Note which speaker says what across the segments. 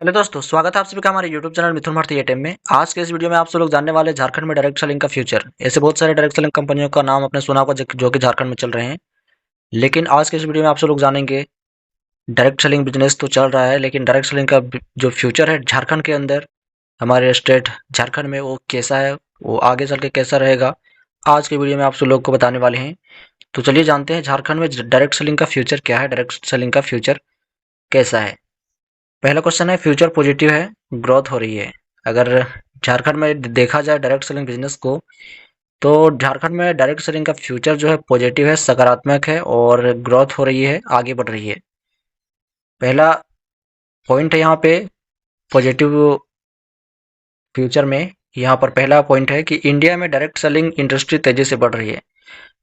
Speaker 1: Hello दोस्तों, स्वागत है आप सभी का हमारे यूट्यूब चैनल मिथुन भारती एटीएम में। आज के इस वीडियो में आप सब लोग जानने वाले हैं झारखंड में डायरेक्ट सेलिंग का फ्यूचर। ऐसे बहुत सारे डायरेक्ट सेलिंग कंपनियों का नाम आपने सुना होगा जो कि झारखंड में चल रहे हैं। लेकिन आज के इस वीडियो में आप सब लोग जानेंगे डायरेक्ट सेलिंग बिजनेस तो चल रहा है, लेकिन डायरेक्ट सेलिंग का जो फ्यूचर है झारखंड के अंदर, हमारे स्टेट झारखंड में, वो कैसा है, वो आगे चल के कैसा रहेगा, आज के वीडियो में आप सब लोग को बताने वाले हैं। तो चलिए जानते हैं झारखंड में डायरेक्ट सेलिंग का फ्यूचर क्या है, डायरेक्ट सेलिंग का फ्यूचर कैसा है। पहला क्वेश्चन है, फ्यूचर पॉजिटिव है, ग्रोथ हो रही है। अगर झारखंड में देखा जाए डायरेक्ट सेलिंग बिजनेस को, तो झारखंड में डायरेक्ट सेलिंग का फ्यूचर जो है पॉजिटिव है, सकारात्मक है और ग्रोथ हो रही है, आगे बढ़ रही है। पहला पॉइंट है यहाँ पे पॉजिटिव फ्यूचर में। यहाँ पर पहला पॉइंट है कि इंडिया में डायरेक्ट सेलिंग इंडस्ट्री तेजी से बढ़ रही है।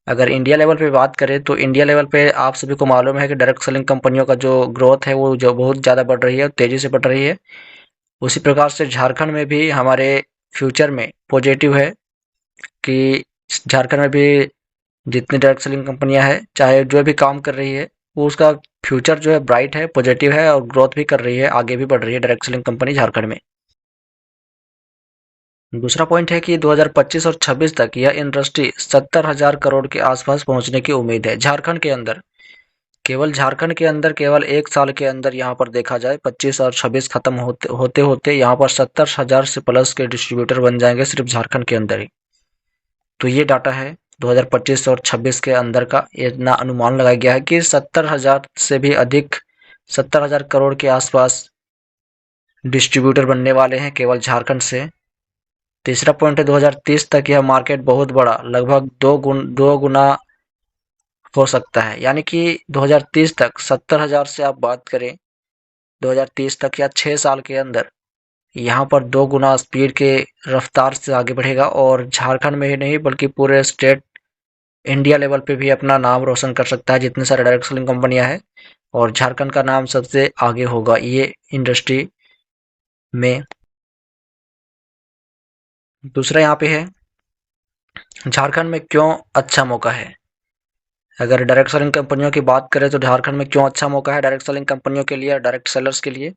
Speaker 1: अगर इंडिया लेवल पे बात करें तो इंडिया लेवल पे आप सभी को मालूम है कि डायरेक्ट सेलिंग कंपनियों का जो ग्रोथ है वो जो बहुत ज़्यादा बढ़ रही है, तेजी से बढ़ रही है। उसी प्रकार से झारखंड में भी हमारे फ्यूचर में पॉजिटिव है कि झारखंड में भी जितनी डायरेक्ट सेलिंग कंपनियां हैं, चाहे जो भी काम कर रही है, वो उसका फ्यूचर जो है ब्राइट है, पॉजिटिव है और ग्रोथ भी कर रही है, आगे भी बढ़ रही है डायरेक्ट सेलिंग कंपनी झारखंड में। दूसरा पॉइंट है कि 2025 और 26 तक यह इंडस्ट्री 70,000 करोड़ के आसपास पहुंचने की उम्मीद है झारखंड के अंदर। केवल झारखंड के अंदर केवल एक साल के अंदर यहाँ पर देखा जाए 25 और 26 खत्म होते होते होते यहाँ पर 70,000 से प्लस के डिस्ट्रीब्यूटर बन जाएंगे सिर्फ झारखंड के अंदर ही। तो ये डाटा है 2025 और 26 के अंदर का। इतना अनुमान लगाया गया है कि 70,000 से भी अधिक, 70,000 करोड़ के आसपास डिस्ट्रीब्यूटर बनने वाले हैं केवल झारखंड से। तीसरा पॉइंट है 2030 तक यह मार्केट बहुत बड़ा, लगभग दो गुना हो सकता है। यानी कि 2030 तक 70,000 से आप बात करें, 2030 तक या 6 साल के अंदर यहाँ पर दो गुना स्पीड के रफ्तार से आगे बढ़ेगा और झारखंड में ही नहीं बल्कि पूरे स्टेट, इंडिया लेवल पे भी अपना नाम रोशन कर सकता है जितने सारे डायरेक्ट सेलिंग कंपनियां हैं। और झारखंड का नाम सबसे आगे होगा ये इंडस्ट्री में। दूसरा यहाँ पे है झारखंड में क्यों अच्छा मौका है। अगर डायरेक्ट सेलिंग कंपनियों की बात करें तो झारखंड में क्यों अच्छा मौका है डायरेक्ट सेलिंग कंपनियों के लिए, डायरेक्ट सेलर्स के लिए।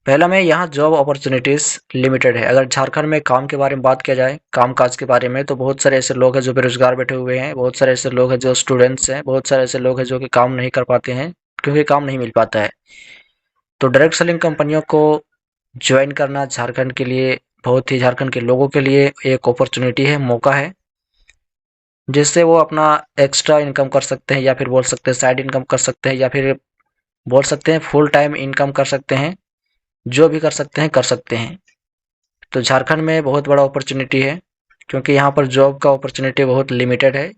Speaker 1: पहला में यहाँ जॉब अपॉर्चुनिटीज लिमिटेड है। अगर झारखंड में काम के बारे में बात किया जाए, काम काज के बारे में, तो बहुत सारे ऐसे लोग हैं जो बेरोजगार बैठे हुए हैं, बहुत सारे ऐसे लोग हैं जो स्टूडेंट्स हैं, बहुत सारे ऐसे लोग हैं जो कि काम नहीं कर पाते हैं क्योंकि काम नहीं मिल पाता है। तो डायरेक्ट सेलिंग कंपनियों को ज्वाइन करना झारखंड के लिए, बहुत ही झारखंड के लोगों के लिए एक अपॉर्चुनिटी है, मौका है, जिससे वो अपना एक्स्ट्रा इनकम कर सकते हैं, या फिर बोल सकते हैं साइड इनकम कर सकते हैं, या फिर बोल सकते हैं फुल टाइम इनकम कर सकते हैं। जो भी कर सकते हैं कर सकते हैं। तो झारखंड में बहुत बड़ा अपॉर्चुनिटी है क्योंकि यहाँ पर जॉब का अपॉर्चुनिटी बहुत लिमिटेड है,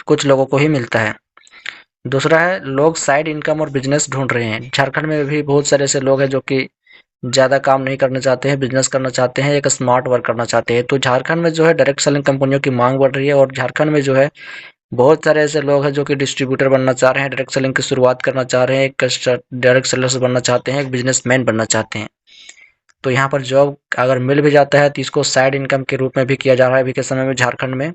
Speaker 1: कुछ लोगों को ही मिलता है। दूसरा है लोग साइड इनकम और बिजनेस ढूंढ रहे हैं। झारखंड में भी बहुत सारे ऐसे लोग हैं जो कि ज़्यादा काम नहीं करना चाहते हैं, बिजनेस करना चाहते हैं, एक स्मार्ट वर्क करना चाहते हैं। तो झारखंड में जो है डायरेक्ट सेलिंग कंपनियों की मांग बढ़ रही है और झारखंड में जो है बहुत सारे ऐसे लोग हैं जो कि डिस्ट्रीब्यूटर बनना चाह रहे हैं, डायरेक्ट सेलिंग की शुरुआत करना चाह रहे हैं, एक डायरेक्ट सेलर्स बनना चाहते हैं, एक बिजनेसमैन बनना चाहते हैं। तो यहाँ पर जॉब अगर मिल भी जाता है तो इसको साइड इनकम के रूप में भी किया जा रहा है अभी के समय में झारखंड में।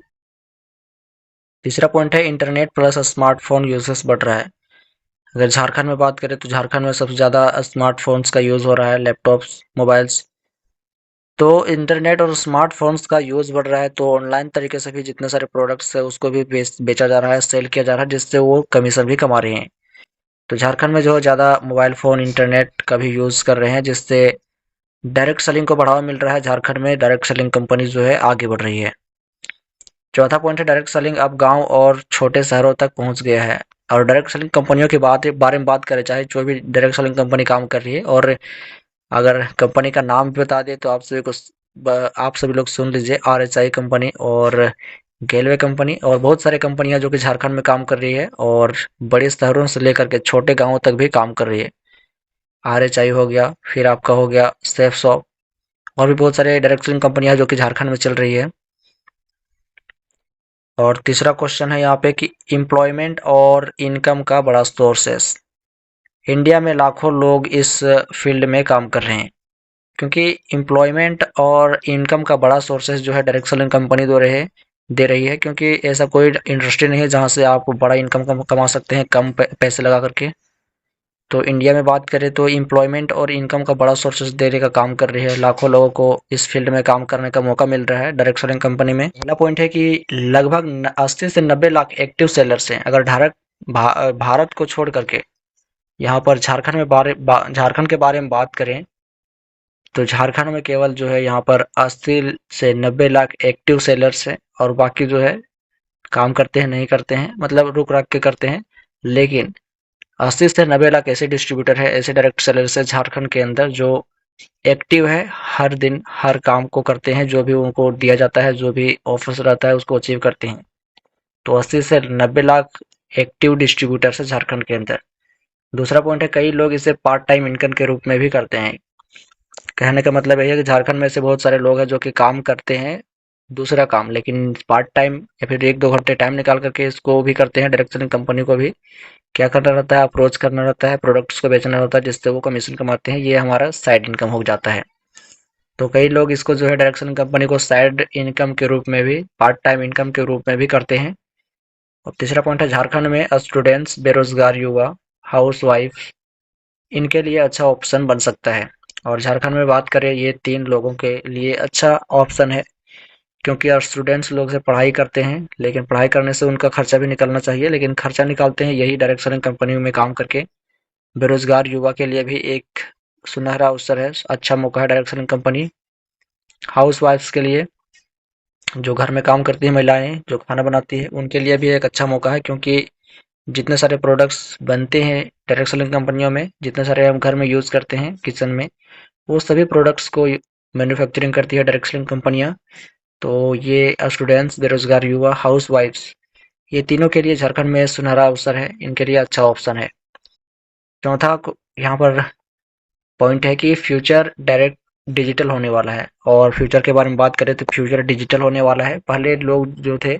Speaker 1: तीसरा पॉइंट है इंटरनेट प्लस स्मार्टफोन यूजेस बढ़ रहा है। अगर झारखंड में बात करें तो झारखंड में सबसे ज़्यादा स्मार्टफोन्स का यूज़ हो रहा है, लैपटॉप्स, मोबाइल्स। तो इंटरनेट और स्मार्टफोन्स का यूज़ बढ़ रहा है तो ऑनलाइन तरीके से भी जितने सारे प्रोडक्ट्स है उसको भी बेचा जा रहा है, सेल किया जा रहा है, जिससे वो कमीशन भी कमा रहे हैं। तो झारखंड में जो ज़्यादा मोबाइल फ़ोन, इंटरनेट का भी यूज़ कर रहे हैं, जिससे डायरेक्ट सेलिंग को बढ़ावा मिल रहा है। झारखंड में डायरेक्ट सेलिंग कंपनी जो है आगे बढ़ रही है। चौथा पॉइंट है डायरेक्ट सेलिंग अब गांव और छोटे शहरों तक पहुंच गया है। और डायरेक्ट सेलिंग कंपनियों की बारे में बात करें, चाहे जो भी डायरेक्ट सेलिंग कंपनी काम कर रही है, और अगर कंपनी का नाम भी बता दें तो आप सभी लोग सुन लीजिए, RHI कंपनी और गेलवे कंपनी और बहुत सारी कंपनियां जो कि झारखंड में काम कर रही है और बड़े शहरों से लेकर के छोटे गांवों तक भी काम कर रही है। RHI हो गया, फिर आपका हो गया सेफ शॉप, और भी बहुत सारे डायरेक्ट सेलिंग कंपनियां जो कि झारखंड में चल रही है। और तीसरा क्वेश्चन है यहाँ पे कि एम्प्लॉयमेंट और इनकम का बड़ा सोर्सेस। इंडिया में लाखों लोग इस फील्ड में काम कर रहे हैं, क्योंकि एम्प्लॉयमेंट और इनकम का बड़ा सोर्सेस जो है डायरेक्ट सेलिंग कंपनी दे रही है, क्योंकि ऐसा कोई इंडस्ट्री नहीं है जहाँ से आप बड़ा इनकम कमा सकते हैं कम पैसे लगा करके। तो इंडिया में बात करें तो एम्प्लॉयमेंट और इनकम का बड़ा सोर्सेज देने का काम कर रही है। लाखों लोगों को इस फील्ड में काम करने का मौका मिल रहा है डायरेक्ट सेलिंग कंपनी में। पहला पॉइंट है कि लगभग 80 से 90 लाख एक्टिव सेलर्स हैं। अगर भारत को छोड़ करके यहाँ पर झारखंड के बारे में बात करें तो झारखंड में केवल जो है यहाँ पर 80 से 90 लाख एक्टिव सेलर्स हैं और बाकी जो है काम करते हैं नहीं करते हैं, मतलब रुक रख के करते हैं। लेकिन 80 से 90 लाख ऐसे डिस्ट्रीब्यूटर है, ऐसे डायरेक्ट सेलर्स है झारखंड के अंदर जो एक्टिव है, हर दिन हर काम को करते हैं, जो भी उनको दिया जाता है, जो भी ऑफर्स रहता है उसको अचीव करते हैं। तो 80 से 90 लाख एक्टिव डिस्ट्रीब्यूटर्स है झारखंड के अंदर। दूसरा पॉइंट है कई लोग इसे पार्ट टाइम इनकम के रूप में भी करते हैं। कहने का मतलब यही है कि झारखंड में से बहुत सारे लोग हैं जो कि काम करते हैं दूसरा काम, लेकिन पार्ट टाइम या फिर 1-2 घंटे टाइम निकाल करके इसको भी करते हैं। डायरेक्ट सेलिंग कंपनी को भी क्या करना रहता है, अप्रोच करना रहता है, प्रोडक्ट्स को बेचना रहता है जिससे वो कमीशन कमाते हैं। ये हमारा साइड इनकम हो जाता है। तो कई लोग इसको जो है डायरेक्ट सेलिंग कंपनी को साइड इनकम के रूप में भी, पार्ट टाइम इनकम के रूप में भी करते हैं। और तीसरा पॉइंट है झारखंड में स्टूडेंट्स, बेरोजगार युवा, हाउसवाइफ, इनके लिए अच्छा ऑप्शन बन सकता है। और झारखंड में बात करें ये 3 लोगों के लिए अच्छा ऑप्शन है, क्योंकि यार स्टूडेंट्स लोग से पढ़ाई करते हैं, लेकिन पढ़ाई करने से उनका खर्चा भी निकलना चाहिए, लेकिन खर्चा निकालते हैं यही डायरेक्ट सेलिंग कंपनी में काम करके। बेरोजगार युवा के लिए भी एक सुनहरा अवसर है, अच्छा मौका है डायरेक्ट सेलिंग कंपनी। हाउसवाइफ्स के लिए, जो घर में काम करती है महिलाएं, जो खाना बनाती है, उनके लिए भी एक अच्छा मौका है, क्योंकि जितने सारे प्रोडक्ट्स बनते हैं डायरेक्ट सेलिंग कंपनियों में, जितने सारे हम घर में यूज़ करते हैं किचन में, वो सभी प्रोडक्ट्स को मैन्युफैक्चरिंग करती है डायरेक्ट सेलिंग कंपनियां। तो ये स्टूडेंट्स, बेरोजगार युवा, हाउसवाइफ्स, ये तीनों के लिए झारखंड में सुनहरा अवसर है, इनके लिए अच्छा ऑप्शन है। चौथा यहाँ पर पॉइंट है कि फ्यूचर डायरेक्ट डिजिटल होने वाला है। और फ्यूचर के बारे में बात करें तो फ्यूचर डिजिटल होने वाला है। पहले लोग जो थे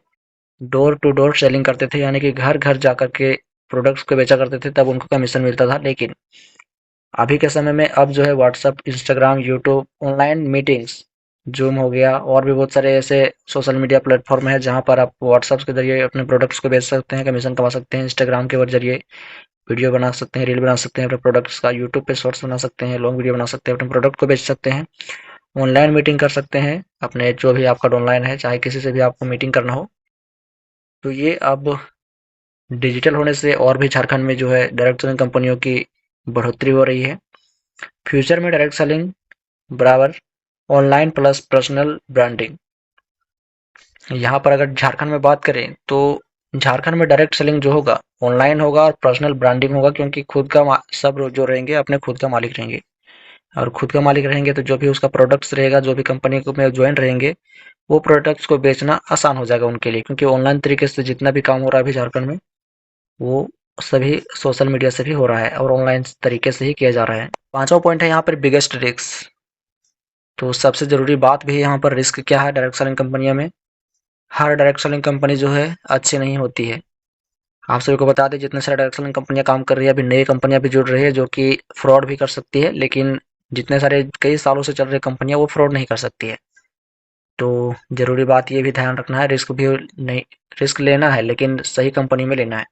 Speaker 1: डोर टू डोर सेलिंग करते थे, यानी कि घर घर जाकर के प्रोडक्ट्स को बेचा करते थे, तब उनको कमीशन मिलता था। लेकिन अभी के समय में अब जो है WhatsApp, Instagram, YouTube, online meetings, Zoom हो गया, और भी बहुत सारे ऐसे सोशल मीडिया प्लेटफॉर्म है जहां पर आप व्हाट्सअप के जरिए अपने प्रोडक्ट्स को बेच सकते हैं, कमीशन कमा सकते हैं। इंस्टाग्राम के जरिए वीडियो बना सकते हैं, रील बना सकते हैं अपने प्रोडक्ट्स का। यूट्यूब पे शॉर्ट्स बना सकते हैं, लॉन्ग वीडियो बना सकते हैं, अपने प्रोडक्ट को बेच सकते हैं। ऑनलाइन मीटिंग कर सकते हैं अपने, जो भी आपका ऑनलाइन है, चाहे किसी से भी आपको मीटिंग करना हो। तो ये अब डिजिटल होने से और भी झारखंड में जो है डायरेक्ट सेलिंग कंपनियों की बढ़ोतरी हो रही है। फ्यूचर में डायरेक्ट सेलिंग बराबर ऑनलाइन प्लस पर्सनल ब्रांडिंग। यहाँ पर अगर झारखंड में बात करें तो झारखंड में डायरेक्ट सेलिंग जो होगा ऑनलाइन होगा और पर्सनल ब्रांडिंग होगा, क्योंकि खुद का सब जो रहेंगे अपने खुद का मालिक रहेंगे। और खुद का मालिक रहेंगे तो जो भी उसका प्रोडक्ट्स रहेगा, जो भी कंपनी को में ज्वाइन रहेंगे, वो प्रोडक्ट्स को बेचना आसान हो जाएगा उनके लिए, क्योंकि ऑनलाइन तरीके से जितना भी काम हो रहा है अभी झारखंड में, वो सभी सोशल मीडिया से भी हो रहा है और ऑनलाइन तरीके से ही किया जा रहा है। पांचवा पॉइंट है यहाँ पर बिगेस्ट रिस्क। तो सबसे जरूरी बात भी यहाँ पर रिस्क क्या है डायरेक्ट सेलिंग कंपनियों में। हर डायरेक्ट सेलिंग कंपनी जो है अच्छी नहीं होती है। आप सभी को बता दें जितने सारे डायरेक्ट सेलिंग कंपनियां काम कर रही है, अभी नई कंपनियां भी जुड़ रही है जो कि फ्रॉड भी कर सकती है, लेकिन जितने सारे कई सालों से चल रही कंपनियां वो फ्रॉड नहीं कर सकती है। तो जरूरी बात ये भी ध्यान रखना है, रिस्क भी नहीं, रिस्क लेना है लेकिन सही कंपनी में लेना है।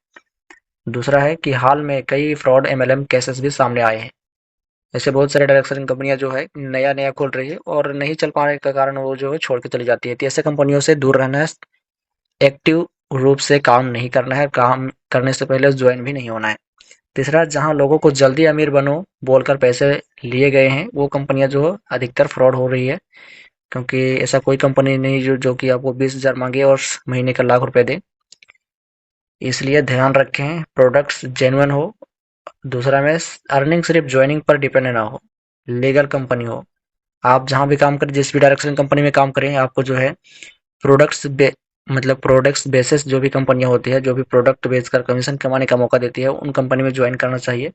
Speaker 1: दूसरा है कि हाल में कई फ्रॉड एमएलएम केसेस भी सामने आए हैं। ऐसे बहुत सारे डायरेक्ट सेलिंग कंपनियां जो है नया नया खोल रही है और नहीं चल पाने के कारण वो जो है छोड़ के चली जाती है। तो ऐसे कंपनियों से दूर रहना है, एक्टिव रूप से काम नहीं करना है, काम करने से पहले ज्वाइन भी नहीं होना है। तीसरा, जहां लोगों को जल्दी अमीर बनो बोलकर पैसे लिए गए हैं, वो कंपनियां जो अधिकतर फ्रॉड हो रही है, क्योंकि ऐसा कोई कंपनी नहीं जो कि आपको 20,000 मांगे और महीने का लाख रुपए दे। इसलिए ध्यान रखें प्रोडक्ट्स जेन्युइन हो। दूसरा में अर्निंग सिर्फ ज्वाइनिंग पर डिपेंड ना हो, लीगल कंपनी हो। आप जहां भी काम करें, जिस भी डायरेक्शन कंपनी में काम करें, आपको जो है प्रोडक्ट्स मतलब प्रोडक्ट्स बेसिस जो भी कंपनियां होती है, जो भी प्रोडक्ट बेचकर कमीशन कमाने का मौका देती है, उन कंपनी में ज्वाइन करना चाहिए।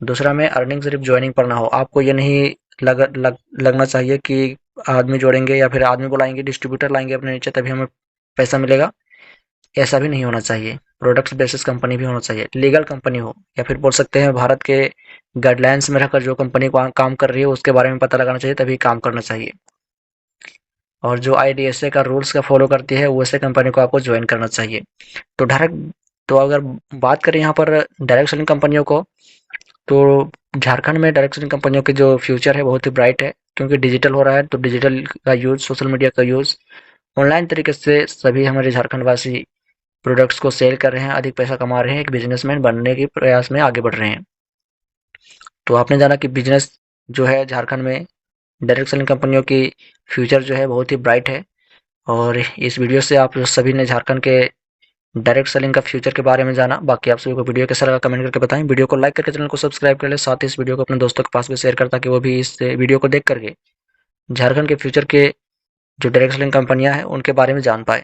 Speaker 1: दूसरा में अर्निंग सिर्फ ज्वाइनिंग पर ना हो। आपको ये नहीं लगना चाहिए कि आदमी जोड़ेंगे या फिर आदमी बुलाएंगे, डिस्ट्रीब्यूटर लाएंगे अपने नीचे तभी हमें पैसा मिलेगा। ऐसा भी नहीं होना चाहिए। प्रोडक्ट्स बेसिस कंपनी भी होना चाहिए, लीगल कंपनी हो, या फिर बोल सकते हैं भारत के गाइडलाइंस में रहकर जो कंपनी काम कर रही है उसके बारे में पता लगाना चाहिए, तभी काम करना चाहिए। और जो आईडीएसए का रूल्स का फॉलो करती है वैसे कंपनी को आपको ज्वाइन करना चाहिए। तो डायरेक्ट, तो अगर बात करें यहाँ पर डायरेक्ट सेलिंग कंपनियों को, तो झारखंड में डायरेक्ट सेलिंग कंपनियों के जो फ्यूचर है बहुत ही ब्राइट है, क्योंकि डिजिटल हो रहा है, तो डिजिटल का यूज़, सोशल मीडिया का यूज़, ऑनलाइन तरीके से सभी हमारे झारखंड वासी प्रोडक्ट्स को सेल कर रहे हैं, अधिक पैसा कमा रहे हैं, एक बिजनेसमैन बनने के प्रयास में आगे बढ़ रहे हैं। तो आपने जाना कि बिजनेस जो है झारखंड में डायरेक्ट सेलिंग कंपनियों की फ्यूचर जो है बहुत ही ब्राइट है। और इस वीडियो से आप सभी ने झारखंड के डायरेक्ट सेलिंग का फ्यूचर के बारे में जाना। बाकी आप सभी को वीडियो कैसा लगा कमेंट करके बताएं। वीडियो को लाइक करके चैनल को सब्सक्राइब कर ले, साथ ही इस वीडियो को अपने दोस्तों के पास भी शेयर कर, ताकि वो भी इस वीडियो को देख करके झारखंड के फ्यूचर के जो डायरेक्ट सेलिंग कंपनियां हैं उनके बारे में जान पाए।